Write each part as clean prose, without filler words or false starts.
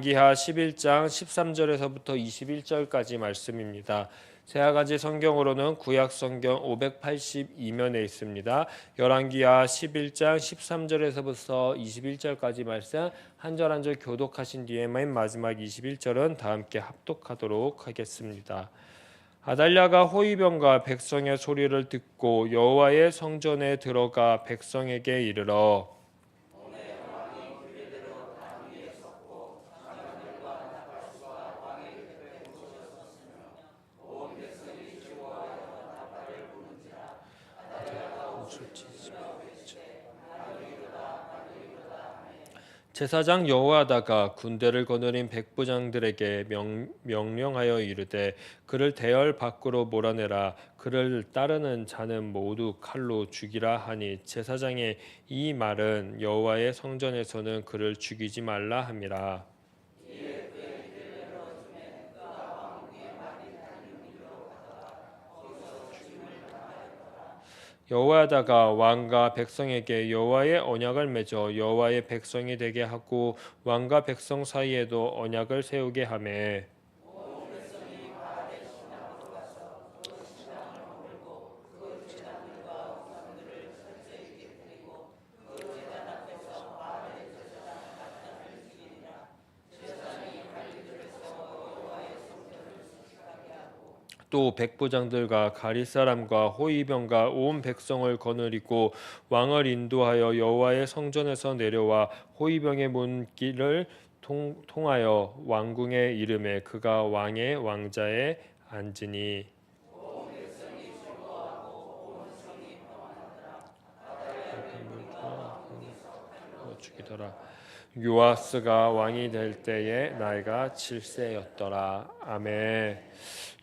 기하 11장 13절에서부터 21절까지 말씀입니다. 새하가지 성경으로는 구약 성경 582면에 있습니다. 열왕기하 11장 13절에서부터 21절까지 말씀 한 절 한 절 교독하신 뒤에 맨 마지막 21절은 다 함께 합독하도록 하겠습니다. 아달랴가 호위병과 백성의 소리를 듣고 여호와의 성전에 들어가 백성에게 이르러 제사장 여호야다가 군대를 거느린 백부장들에게 명령하여 이르되 그를 대열 밖으로 몰아내라. 그를 따르는 자는 모두 칼로 죽이라 하니 제사장의 이 말은 여호와의 성전에서는 그를 죽이지 말라 함이라. 여호야다가 왕과 백성에게 여호와의 언약을 맺어 여호와의 백성이 되게 하고 왕과 백성 사이에도 언약을 세우게 하매 또 백부장들과 가리 사람과 호위병과 온 백성을 거느리고 왕을 인도하여 여호와의 성전에서 내려와 호위병의 문길을 통하여 왕궁에 이르매 그가 왕의 왕자에 앉으니 죽이더라. 요아스가 왕이 될 때에 나이가 7세였더라. 아멘.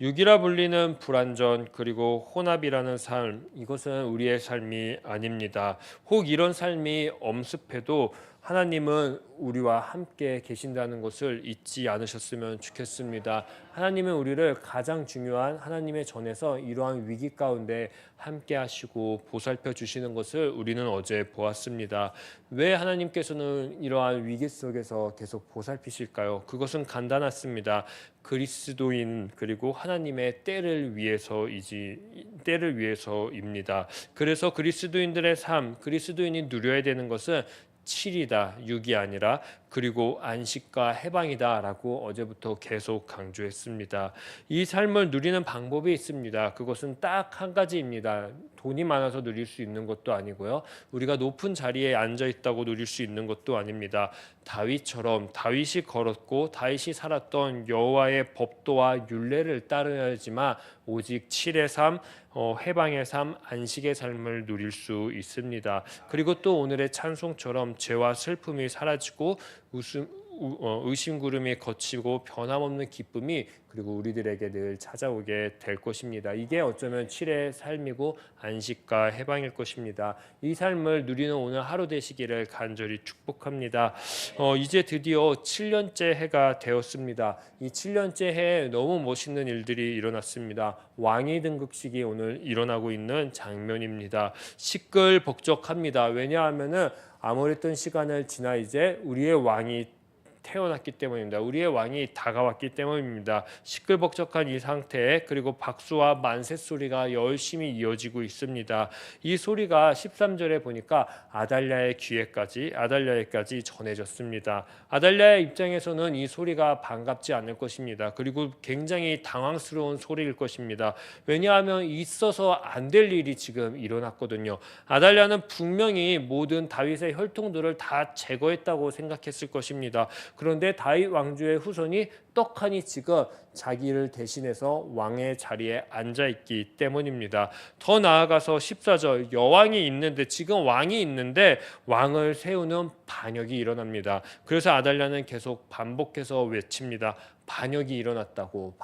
육이라 불리는 불완전 그리고 혼합이라는 삶, 이것은 우리의 삶이 아닙니다. 혹 이런 삶이 엄습해도 하나님은 우리와 함께 계신다는 것을 잊지 않으셨으면 좋겠습니다. 하나님은 우리를 가장 중요한 하나님의 전에서 이러한 위기 가운데 함께 하시고 보살펴 주시는 것을 우리는 어제 보았습니다. 왜 하나님께서는 이러한 위기 속에서 계속 보살피실까요? 그것은 간단했습니다. 그리스도인 그리고 하나님의 때를 위해서입니다. 그래서 그리스도인들의 삶, 그리스도인이 누려야 되는 것은 7이다, 6이 아니라 그리고 안식과 해방이다라고 어제부터 계속 강조했습니다. 이 삶을 누리는 방법이 있습니다. 그것은 딱 한 가지입니다. 돈이 많아서 누릴 수 있는 것도 아니고요. 우리가 높은 자리에 앉아 있다고 누릴 수 있는 것도 아닙니다. 다윗처럼 다윗이 걸었고 다윗이 살았던 여호와의 법도와 율례를 따르야지만 오직 7의 삶, 해방의 삶, 안식의 삶을 누릴 수 있습니다. 그리고 또 오늘의 찬송처럼 죄와 슬픔이 사라지고 의심구름이 거치고 변함없는 기쁨이 그리고 우리들에게 늘 찾아오게 될 것입니다. 이게 어쩌면 7의 삶이고 안식과 해방일 것입니다. 이 삶을 누리는 오늘 하루 되시기를 간절히 축복합니다. 이제 드디어 7년째 해가 되었습니다. 이 7년째 해에 너무 멋있는 일들이 일어났습니다. 왕위 등극식이 오늘 일어나고 있는 장면입니다. 시끌벅적합니다. 왜냐하면은 아무랬던 시간을 지나 이제 우리의 왕이 태어났기 때문입니다. 우리의 왕이 다가왔기 때문입니다. 시끌벅적한 이 상태에 그리고 박수와 만세 소리가 열심히 이어지고 있습니다. 이 소리가 13절에 보니까 아달랴에까지 전해졌습니다. 아달랴의 입장에서는 이 소리가 반갑지 않을 것입니다. 그리고 굉장히 당황스러운 소리일 것입니다. 왜냐하면 있어서 안 될 일이 지금 일어났거든요. 아달랴는 분명히 모든 다윗의 혈통들을 다 제거했다고 생각했을 것입니다. 그런데 다윗 왕조의 후손이 떡하니 지금 자기를 대신해서 왕의 자리에 앉아있기 때문입니다. 더 나아가서 14절 여왕이 있는데 지금 왕이 있는데 왕을 세우는 반역이 일어납니다. 그래서 아달랴는 계속 반복해서 외칩니다. 반역이 일어났다고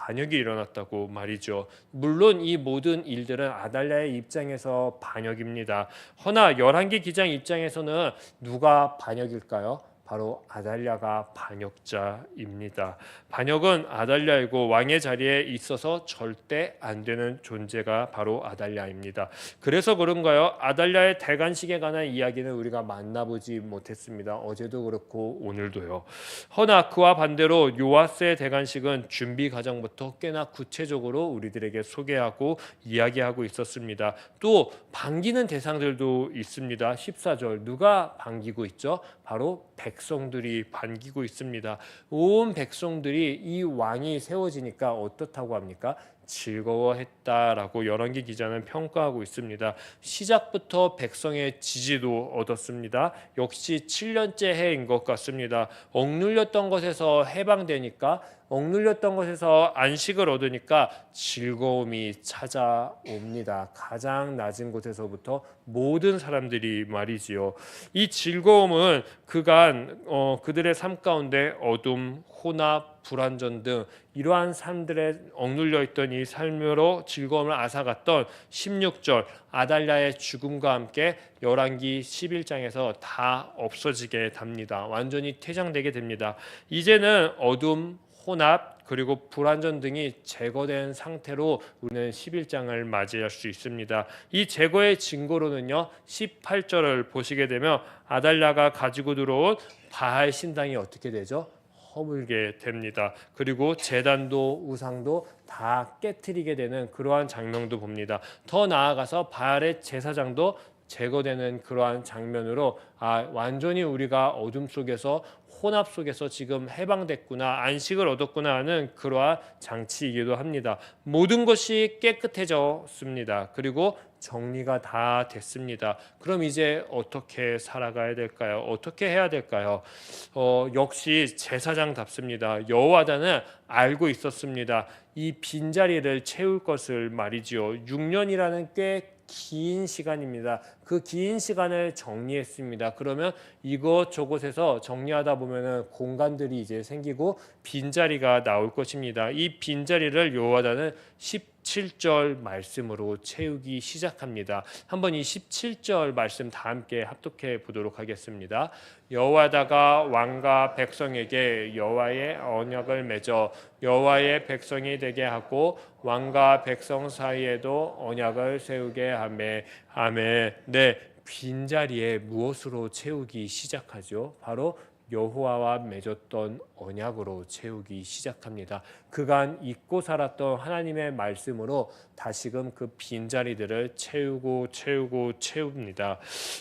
말이죠. 물론 이 모든 일들은 아달랴의 입장에서 반역입니다. 허나 열왕기 기장 입장에서는 누가 반역일까요? 바로 아달랴가 반역자입니다. 반역은 아달랴이고 왕의 자리에 있어서 절대 안 되는 존재가 바로 아달랴입니다. 그래서 그런가요? 아달랴의 대관식에 관한 이야기는 우리가 만나보지 못했습니다. 어제도 그렇고 오늘도요. 허나 그와 반대로 요아스의 대관식은 준비 과정부터 꽤나 구체적으로 우리들에게 소개하고 이야기하고 있었습니다. 또 반기는 대상들도 있습니다. 14절 누가 반기고 있죠? 바로 백성들이 반기고 있습니다. 온 백성들이 이 왕이 세워지니까 어떻다고 합니까? 즐거워했다라고 열왕기 기자는 평가하고 있습니다. 시작부터 백성의 지지도 얻었습니다. 역시 7년째 해인 것 같습니다. 억눌렸던 것에서 해방되니까, 억눌렸던 것에서 안식을 얻으니까 즐거움이 찾아옵니다. 가장 낮은 곳에서부터 모든 사람들이 말이지요. 이 즐거움은 그간 그들의 삶 가운데 어둠, 혼합, 불안전 등 이러한 삶들에 억눌려 있던 이 삶으로 즐거움을 앗아갔던 16절 아달랴의 죽음과 함께 열왕기 11장에서 다 없어지게 됩니다. 완전히 퇴장되게 됩니다. 이제는 어둠, 혼합 그리고 불안전 등이 제거된 상태로 우리는 11장을 맞이할 수 있습니다. 이 제거의 증거로는요 18절을 보시게 되면 아달랴가 가지고 들어온 바알 신당이 어떻게 되죠? 허물게 됩니다. 그리고 제단도 우상도 다 깨트리게 되는 그러한 장면도 봅니다. 더 나아가서 바알의 제사장도 제거되는 그러한 장면으로 완전히 우리가 어둠 속에서 혼합 속에서 지금 해방됐구나, 안식을 얻었구나 하는 그러한 장치이기도 합니다. 모든 것이 깨끗해졌습니다. 그리고 정리가 다 됐습니다. 그럼 이제 어떻게 살아가야 될까요? 어떻게 해야 될까요? 역시 제사장답습니다. 여호와다는 알고 있었습니다. 이 빈자리를 채울 것을 말이지요. 6년이라는 꽤 긴 시간입니다. 그 긴 시간을 정리했습니다. 그러면 이곳저곳에서 정리하다 보면은 공간들이 이제 생기고 빈자리가 나올 것입니다. 이 빈자리를 여호와다는 17절 말씀으로 채우기 시작합니다. 한번 이 17절 말씀 다 함께 합독해 보도록 하겠습니다. 여호와다가 왕과 백성에게 여호와의 언약을 맺어 여호와의 백성이 되게 하고 왕과 백성 사이에도 언약을 세우게 하매 아멘. 네, 빈자리에 무엇으로 채우기 시작하죠? 바로 여호와와 맺었던 언약으로 채우기 시작합니다. 그간 잊고 살았던 하나님의 말씀으로 다시금 그 빈자리들을 채웁니다.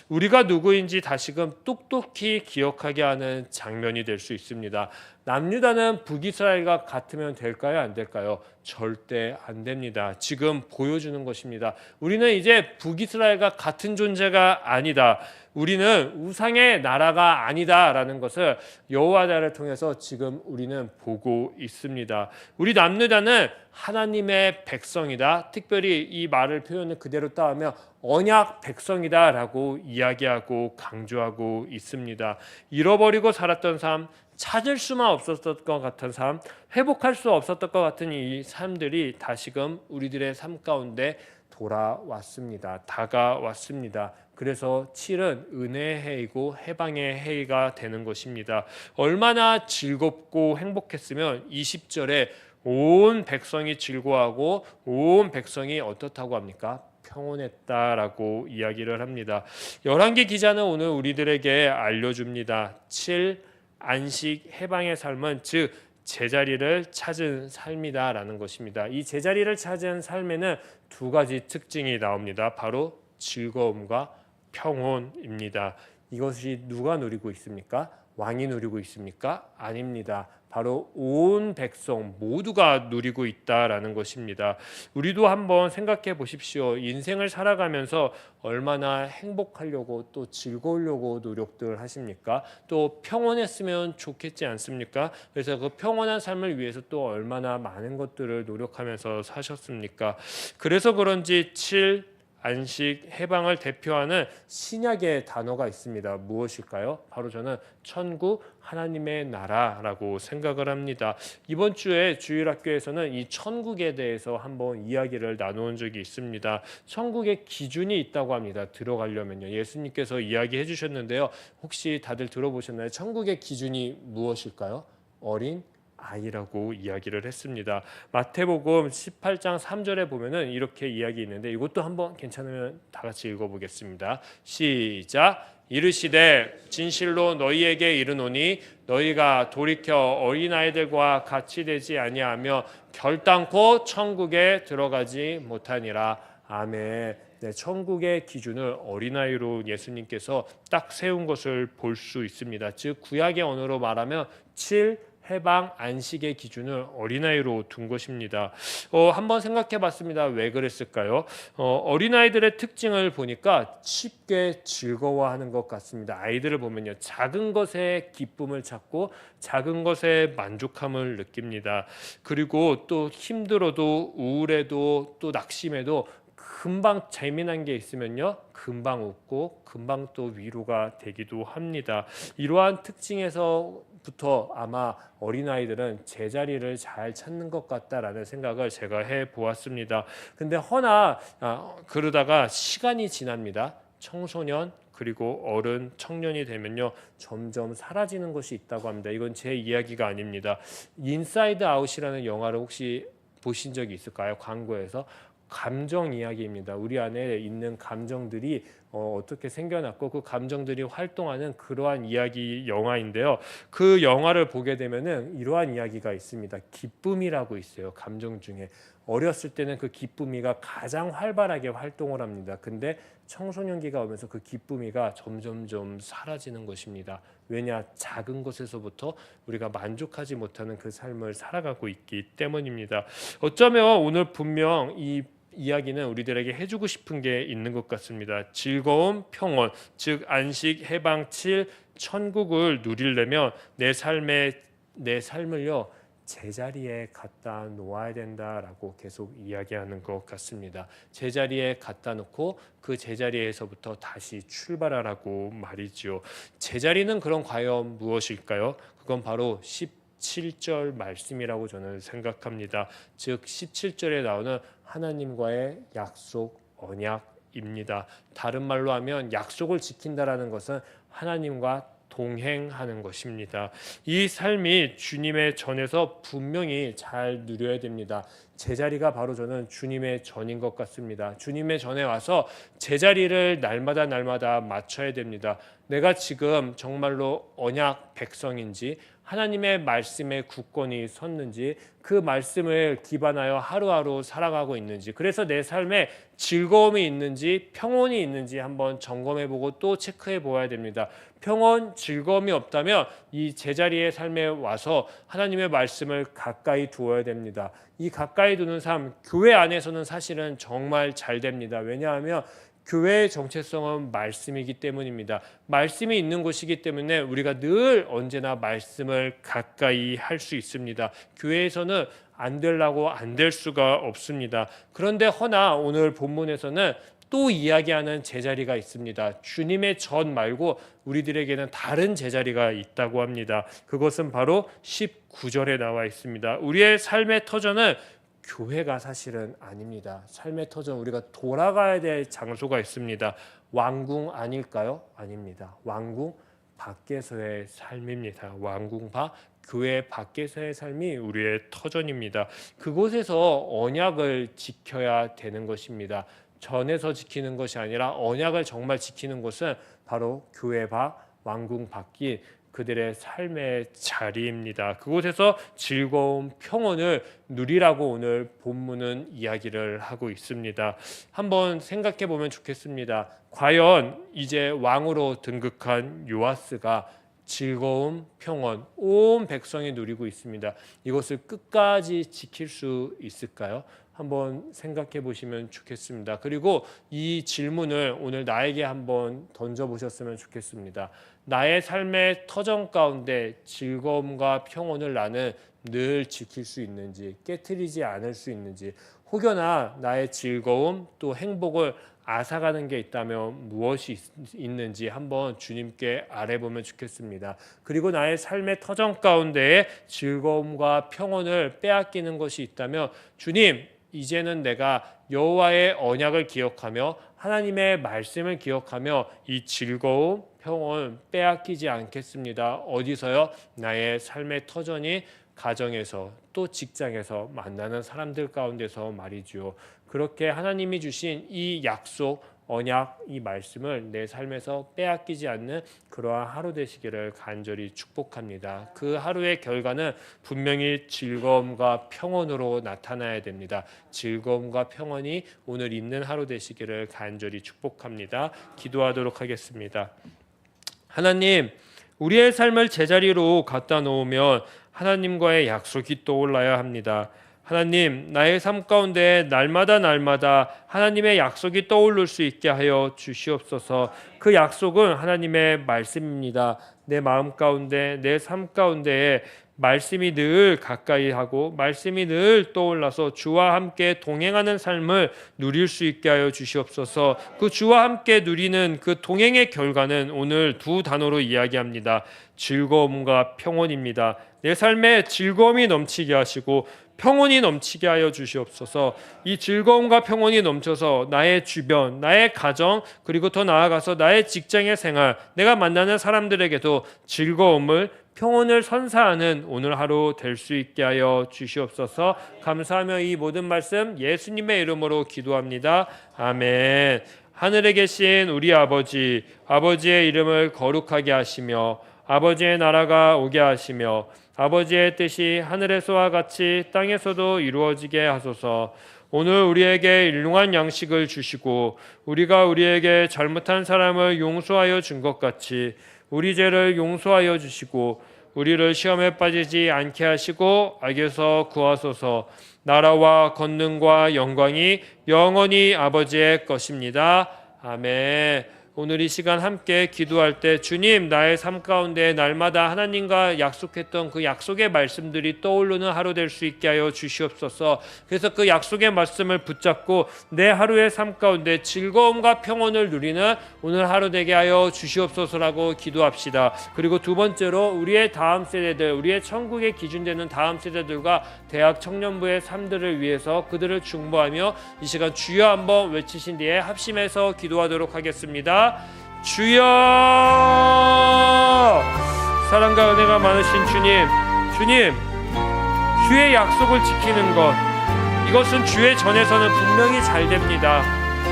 우리가 누구인지 다시금 똑똑히 기억하게 하는 장면이 될 수 있습니다. 남유다는 북이스라엘과 같으면 될까요? 안 될까요? 절대 안 됩니다. 지금 보여주는 것입니다. 우리는 이제 북이스라엘과 같은 존재가 아니다. 우리는 우상의 나라가 아니다라는 것을 여호와를 통해서 지금 우리는 보고 있습니다. 우리 남유다는 하나님의 백성이다. 특별히 이 말을 표현을 그대로 따르면 언약 백성이다라고 이야기하고 강조하고 있습니다. 잃어버리고 살았던 삶, 찾을 수만 없었던 것 같은 삶, 회복할 수 없었던 것 같은 이 삶들이 다시금 우리들의 삶 가운데 돌아왔습니다. 다가왔습니다. 그래서 7은 은혜의 해이고 해방의 해가 되는 것입니다. 얼마나 즐겁고 행복했으면 20절에 온 백성이 즐거워하고 온 백성이 어떻다고 합니까? 평온했다라고 이야기를 합니다. 열왕기 기자는 오늘 우리들에게 알려줍니다. 7 안식 해방의 삶은 즉 제자리를 찾은 삶이다라는 것입니다. 이 제자리를 찾은 삶에는 두 가지 특징이 나옵니다. 바로 즐거움과 평온입니다. 이것이 누가 누리고 있습니까? 왕이 누리고 있습니까? 아닙니다. 바로 온 백성 모두가 누리고 있다라는 것입니다. 우리도 한번 생각해 보십시오. 인생을 살아가면서 얼마나 행복하려고 또 즐거우려고 노력들 하십니까? 또 평온했으면 좋겠지 않습니까? 그래서 그 평온한 삶을 위해서 또 얼마나 많은 것들을 노력하면서 사셨습니까? 그래서 그런지 7 안식, 해방을 대표하는 신약의 단어가 있습니다. 무엇일까요? 바로 저는 천국, 하나님의 나라라고 생각을 합니다. 이번 주에 주일학교에서는 이 천국에 대해서 한번 이야기를 나누은 적이 있습니다. 천국의 기준이 있다고 합니다. 들어가려면요. 예수님께서 이야기해 주셨는데요. 혹시 다들 들어보셨나요? 천국의 기준이 무엇일까요? 어린 아이라고 이야기를 했습니다. 마태복음 18장 3절에 보면은 이렇게 이야기 있는데 이것도 한번 괜찮으면 다 같이 읽어보겠습니다. 시작. 이르시되 진실로 너희에게 이르노니 너희가 돌이켜 어린아이들과 같이 되지 아니하며 결단코 천국에 들어가지 못하니라. 아멘. 네, 천국의 기준을 어린아이로 예수님께서 딱 세운 것을 볼 수 있습니다. 즉 구약의 언어로 말하면 7 해방 안식의 기준을 어린아이로 둔 것입니다. 한번 생각해 봤습니다. 왜 그랬을까요? 어린아이들의 특징을 보니까 쉽게 즐거워하는 것 같습니다. 아이들을 보면요. 작은 것에 기쁨을 찾고 작은 것에 만족함을 느낍니다. 그리고 또 힘들어도 우울해도 또 낙심해도 금방 재미난 게 있으면요 금방 웃고 금방 또 위로가 되기도 합니다. 이러한 특징에서부터 아마 어린아이들은 제자리를 잘 찾는 것 같다라는 생각을 제가 해보았습니다. 근데 허나 그러다가 시간이 지납니다. 청소년 그리고 어른, 청년이 되면요 점점 사라지는 것이 있다고 합니다. 이건 제 이야기가 아닙니다. 인사이드 아웃이라는 영화를 혹시 보신 적이 있을까요? 광고에서 감정 이야기입니다. 우리 안에 있는 감정들이 어떻게 생겨났고 그 감정들이 활동하는 그러한 이야기 영화인데요. 그 영화를 보게 되면은 이러한 이야기가 있습니다. 기쁨이라고 있어요. 감정 중에 어렸을 때는 그 기쁨이가 가장 활발하게 활동을 합니다. 근데 청소년기가 오면서 그 기쁨이가 점점점 사라지는 것입니다. 왜냐? 작은 것에서부터 우리가 만족하지 못하는 그 삶을 살아가고 있기 때문입니다. 어쩌면 오늘 분명 이 이야기는 우리들에게 해주고 싶은 게 있는 것 같습니다. 즐거움, 평온, 즉 안식, 해방, 7, 천국을 누리려면 내 삶을요 제자리에 갖다 놓아야 된다라고 계속 이야기하는 것 같습니다. 제자리에 갖다 놓고 그 제자리에서부터 다시 출발하라고 말이지요. 제자리는 그럼 과연 무엇일까요? 그건 바로 17절 말씀이라고 저는 생각합니다. 즉 17절에 나오는 하나님과의 약속, 언약입니다. 다른 말로 하면 약속을 지킨다라는 것은 하나님과 동행하는 것입니다. 이 삶이 주님의 전에서 분명히 잘 누려야 됩니다. 제자리가 바로 저는 주님의 전인 것 같습니다. 주님의 전에 와서 제자리를 날마다 맞춰야 됩니다. 내가 지금 정말로 언약 백성인지 하나님의 말씀에 굳건히 섰는지 그 말씀을 기반하여 하루하루 살아가고 있는지 그래서 내 삶에 즐거움이 있는지 평온이 있는지 한번 점검해보고 또 체크해보아야 됩니다. 평온, 즐거움이 없다면 이 제자리의 삶에 와서 하나님의 말씀을 가까이 두어야 됩니다. 이 가까이 두는 삶, 교회 안에서는 사실은 정말 잘 됩니다. 왜냐하면 교회의 정체성은 말씀이기 때문입니다. 말씀이 있는 곳이기 때문에 우리가 늘 언제나 말씀을 가까이 할 수 있습니다. 교회에서는 안 되려고 안 될 수가 없습니다. 그런데 허나 오늘 본문에서는 또 이야기하는 제자리가 있습니다. 주님의 전 말고 우리들에게는 다른 제자리가 있다고 합니다. 그것은 바로 19절에 나와 있습니다. 우리의 삶의 터전은 교회가 사실은 아닙니다. 삶의 터전 우리가 돌아가야 될 장소가 있습니다. 왕궁 아닐까요? 아닙니다. 왕궁 밖에서의 삶입니다. 왕궁 밖 교회 밖에서의 삶이 우리의 터전입니다. 그곳에서 언약을 지켜야 되는 것입니다. 전에서 지키는 것이 아니라 언약을 정말 지키는 곳은 바로 교회 밖 왕궁 밖이 그들의 삶의 자리입니다. 그곳에서 즐거움, 평온을 누리라고 오늘 본문은 이야기를 하고 있습니다. 한번 생각해 보면 좋겠습니다. 과연 이제 왕으로 등극한 요아스가 즐거움, 평온, 온 백성이 누리고 있습니다. 이것을 끝까지 지킬 수 있을까요? 한번 생각해 보시면 좋겠습니다. 그리고 이 질문을 오늘 나에게 한번 던져보셨으면 좋겠습니다. 나의 삶의 터전 가운데 즐거움과 평온을 나는 늘 지킬 수 있는지, 깨트리지 않을 수 있는지, 혹여나 나의 즐거움 또 행복을 앗아가는 게 있다면 무엇이 있는지 한번 주님께 알아보면 좋겠습니다. 그리고 나의 삶의 터전 가운데에 즐거움과 평온을 빼앗기는 것이 있다면 주님, 이제는 내가 여호와의 언약을 기억하며 하나님의 말씀을 기억하며 이 즐거움, 평온 빼앗기지 않겠습니다. 어디서요? 나의 삶의 터전이 가정에서 또 직장에서 만나는 사람들 가운데서 말이죠. 그렇게 하나님이 주신 이 약속, 언약, 이 말씀을 내 삶에서 빼앗기지 않는 그러한 하루 되시기를 간절히 축복합니다. 그 하루의 결과는 분명히 즐거움과 평온으로 나타나야 됩니다. 즐거움과 평온이 오늘 있는 하루 되시기를 간절히 축복합니다. 기도하도록 하겠습니다. 하나님, 우리의 삶을 제자리로 갖다 놓으면 하나님과의 약속이 떠올라야 합니다. 하나님, 나의 삶 가운데 날마다 하나님의 약속이 떠오를 수 있게 하여 주시옵소서. 그 약속은 하나님의 말씀입니다. 내 마음 가운데, 내 삶 가운데에 말씀이 늘 가까이 하고 말씀이 늘 떠올라서 주와 함께 동행하는 삶을 누릴 수 있게 하여 주시옵소서. 그 주와 함께 누리는 그 동행의 결과는 오늘 두 단어로 이야기합니다. 즐거움과 평온입니다. 내 삶에 즐거움이 넘치게 하시고 평온이 넘치게 하여 주시옵소서. 이 즐거움과 평온이 넘쳐서 나의 주변, 나의 가정, 그리고 더 나아가서 나의 직장의 생활, 내가 만나는 사람들에게도 즐거움을, 평온을 선사하는 오늘 하루 될 수 있게 하여 주시옵소서. 감사하며 이 모든 말씀 예수님의 이름으로 기도합니다. 아멘. 하늘에 계신 우리 아버지, 아버지의 이름을 거룩하게 하시며 아버지의 나라가 오게 하시며 아버지의 뜻이 하늘에서와 같이 땅에서도 이루어지게 하소서. 오늘 우리에게 일용할 양식을 주시고 우리가 우리에게 잘못한 사람을 용서하여 준 것 같이 우리 죄를 용서하여 주시고 우리를 시험에 빠지지 않게 하시고 악에서 구하소서. 나라와 권능과 영광이 영원히 아버지의 것입니다. 아멘. 오늘 이 시간 함께 기도할 때 주님, 나의 삶 가운데 날마다 하나님과 약속했던 그 약속의 말씀들이 떠오르는 하루 될 수 있게 하여 주시옵소서. 그래서 그 약속의 말씀을 붙잡고 내 하루의 삶 가운데 즐거움과 평온을 누리는 오늘 하루 되게 하여 주시옵소서라고 기도합시다. 그리고 두 번째로 우리의 다음 세대들, 우리의 천국의 기준되는 다음 세대들과 대학 청년부의 삶들을 위해서 그들을 중보하며 이 시간 주여 한번 외치신 뒤에 합심해서 기도하도록 하겠습니다. 주여, 사랑과 은혜가 많으신 주님, 주의 약속을 지키는 것, 이것은 주의 전에서는 분명히 잘 됩니다.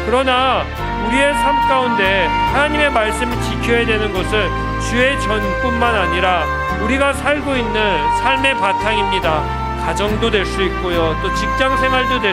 그러나 우리의 삶 가운데 하나님의 말씀을 지켜야 되는 것은 주의 전뿐만 아니라 우리가 살고 있는 삶의 바탕입니다. 가정도 될 수 있고요, 또 직장 생활도 될